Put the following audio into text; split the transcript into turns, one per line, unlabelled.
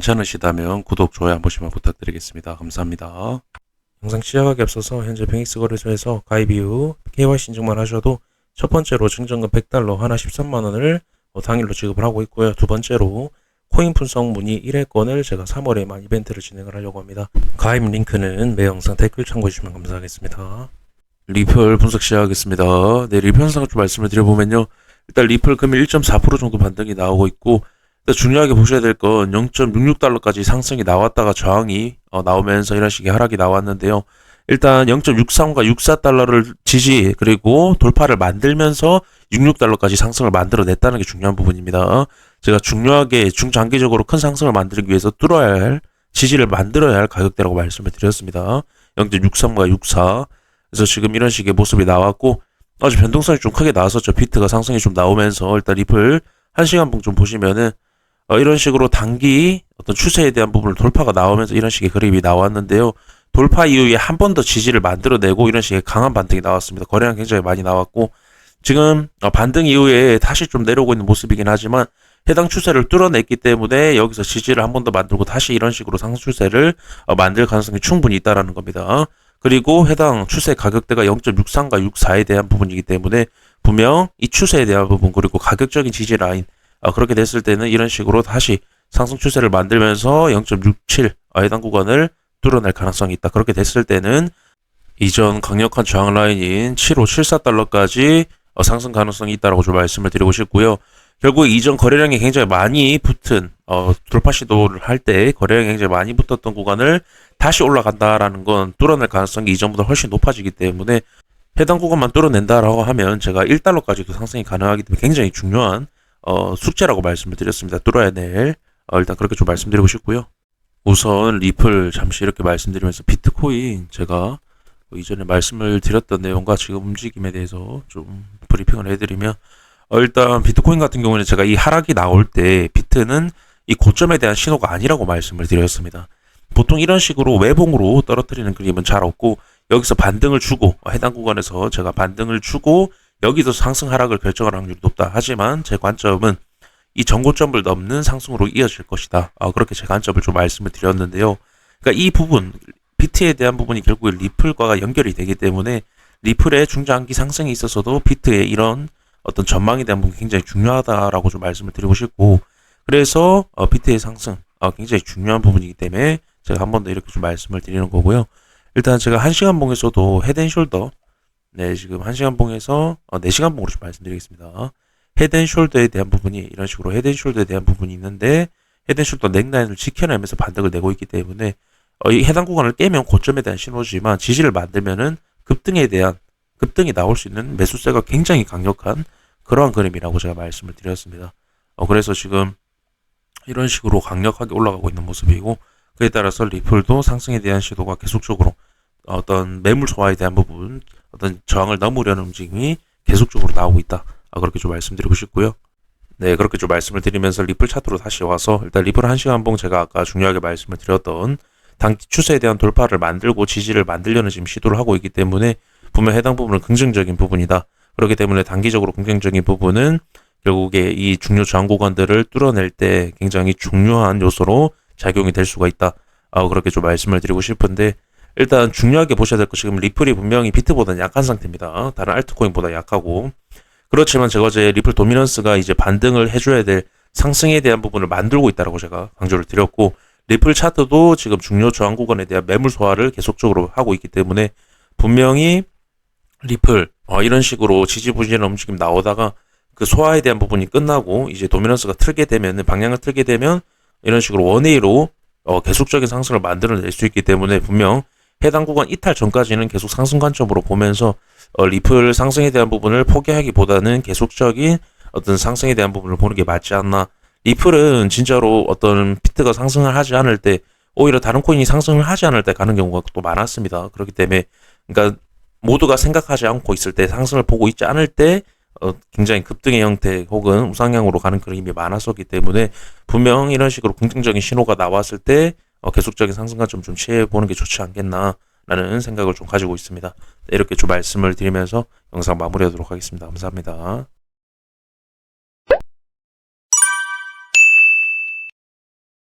괜찮으시다면 구독, 좋아요 한 번씩만 부탁드리겠습니다. 감사합니다. 영상 시작하기 앞서서 현재 뱅익스 거래소에서 가입 이후 KYC 인증만 하셔도 첫 번째로 증정금 $100 하나 13만원을 당일로 지급을 하고 있고요. 두 번째로 코인 분석 문의 1회권을 제가 3월에만 이벤트를 진행을 하려고 합니다. 가입 링크는 매 영상 댓글 참고해 주시면 감사하겠습니다. 리플 분석 시작하겠습니다. 네, 리플 현상을 좀 말씀을 드려보면요. 일단 리플 금일 1.4% 정도 반등이 나오고 있고, 일단 중요하게 보셔야 될 건 0.66달러까지 상승이 나왔다가 저항이 나오면서 이런 식의 하락이 나왔는데요. 일단 0.63과 64달러를 지지 그리고 돌파를 만들면서 66달러까지 상승을 만들어냈다는 게 중요한 부분입니다. 제가 중요하게 중장기적으로 큰 상승을 만들기 위해서 뚫어야 할 지지를 만들어야 할 가격대라고 말씀을 드렸습니다. 0.63과 64. 그래서 지금 이런 식의 모습이 나왔고, 아주 변동성이 좀 크게 나왔었죠. 비트가 상승이 좀 나오면서 일단 리플 1시간봉 좀 보시면은 이런 식으로 단기 어떤 추세에 대한 부분을 돌파가 나오면서 이런 식의 그림이 나왔는데요. 돌파 이후에 한 번 더 지지를 만들어내고 이런 식의 강한 반등이 나왔습니다. 거래량 굉장히 많이 나왔고, 지금 반등 이후에 다시 좀 내려오고 있는 모습이긴 하지만 해당 추세를 뚫어냈기 때문에 여기서 지지를 한 번 더 만들고 다시 이런 식으로 상승 추세를 만들 가능성이 충분히 있다라는 겁니다. 그리고 해당 추세 가격대가 0.63과 64에 대한 부분이기 때문에 분명 이 추세에 대한 부분 그리고 가격적인 지지 라인 그렇게 됐을 때는 이런 식으로 다시 상승 추세를 만들면서 0.67 해당 구간을 뚫어낼 가능성이 있다. 그렇게 됐을 때는 이전 강력한 저항 라인인 7574달러까지 상승 가능성이 있다라고 좀 말씀을 드리고 싶고요. 결국 이전 거래량이 굉장히 많이 붙은 돌파 시도를 할 때 거래량이 굉장히 많이 붙었던 구간을 다시 올라간다라는 건 뚫어낼 가능성이 이전보다 훨씬 높아지기 때문에 해당 구간만 뚫어낸다라고 하면 제가 1달러까지도 상승이 가능하기 때문에 굉장히 중요한 숙제라고 말씀을 드렸습니다. 뚫어야 될 일단 그렇게 좀 말씀드리고 싶고요. 우선 리플 잠시 이렇게 말씀드리면서 비트코인 제가 이전에 말씀을 드렸던 내용과 지금 움직임에 대해서 좀 브리핑을 해드리면 일단 비트코인 같은 경우는 제가 이 하락이 나올 때 비트는 이 고점에 대한 신호가 아니라고 말씀을 드렸습니다. 보통 이런 식으로 외봉으로 떨어뜨리는 그림은 잘 없고 여기서 반등을 주고 해당 구간에서 제가 반등을 주고 여기서 상승 하락을 결정할 확률이 높다. 하지만 제 관점은 이 전고점을 넘는 상승으로 이어질 것이다. 그렇게 제 관점을 좀 말씀을 드렸는데요. 그러니까 이 부분 비트에 대한 부분이 결국에 리플과 연결이 되기 때문에 리플의 중장기 상승에 있어서도 비트의 이런 어떤 전망에 대한 부분이 굉장히 중요하다라고 좀 말씀을 드리고 싶고, 그래서 비트의 상승 굉장히 중요한 부분이기 때문에 제가 한 번 더 이렇게 좀 말씀을 드리는 거고요. 일단 제가 1시간봉에서도 헤드앤숄더 지금 1시간봉에서 4시간봉으로 좀 말씀드리겠습니다. 헤드앤숄더에 대한 부분이 이런 식으로 헤드앤숄더에 대한 부분이 있는데 헤드앤숄더 넥라인을 지켜내면서 반등을 내고 있기 때문에 이 해당 구간을 깨면 고점에 대한 신호지만 지지를 만들면은 급등이 나올 수 있는 매수세가 굉장히 강력한 그러한 그림이라고 제가 말씀을 드렸습니다. 그래서 지금 이런 식으로 강력하게 올라가고 있는 모습이고, 그에 따라서 리플도 상승에 대한 시도가 계속적으로 어떤 매물 소화에 대한 부분, 어떤 저항을 넘으려는 움직임이 계속적으로 나오고 있다. 그렇게 좀 말씀드리고 싶고요. 네, 그렇게 좀 말씀을 드리면서 리플 차트로 다시 와서 일단 리플 1시간봉 제가 아까 중요하게 말씀을 드렸던 단기 추세에 대한 돌파를 만들고 지지를 만들려는 지금 시도를 하고 있기 때문에 분명 해당 부분은 긍정적인 부분이다. 그렇기 때문에 단기적으로 긍정적인 부분은 결국에 이 중요 저항 구간들을 뚫어낼 때 굉장히 중요한 요소로 작용이 될 수가 있다. 그렇게 좀 말씀을 드리고 싶은데, 일단 중요하게 보셔야 될 것 지금 리플이 분명히 비트보다는 약한 상태입니다. 다른 알트코인보다 약하고, 그렇지만 제가 어제 리플 도미넌스가 이제 반등을 해줘야 될 상승에 대한 부분을 만들고 있다라고 제가 강조를 드렸고, 리플 차트도 지금 중요 저항 구간에 대한 매물 소화를 계속적으로 하고 있기 때문에 분명히 리플 이런 식으로 지지부진한 움직임 나오다가 그 소화에 대한 부분이 끝나고 이제 도미넌스가 틀게 되면 방향을 틀게 되면 이런 식으로 원웨이로 계속적인 상승을 만들어낼 수 있기 때문에 분명 해당 구간 이탈 전까지는 계속 상승 관점으로 보면서 리플 상승에 대한 부분을 포기하기보다는 계속적인 어떤 상승에 대한 부분을 보는 게 맞지 않나. 리플은 진짜로 어떤 비트가 상승을 하지 않을 때 오히려 다른 코인이 상승을 하지 않을 때 가는 경우가 또 많았습니다. 그렇기 때문에 그러니까 모두가 생각하지 않고 있을 때 상승을 보고 있지 않을 때 굉장히 급등의 형태 혹은 우상향으로 가는 그림이 많았었기 때문에 분명 이런 식으로 긍정적인 신호가 나왔을 때 계속적인 상승 관점 좀 취해보는 게 좋지 않겠나라는 생각을 좀 가지고 있습니다. 이렇게 좀 말씀을 드리면서 영상 마무리하도록 하겠습니다. 감사합니다.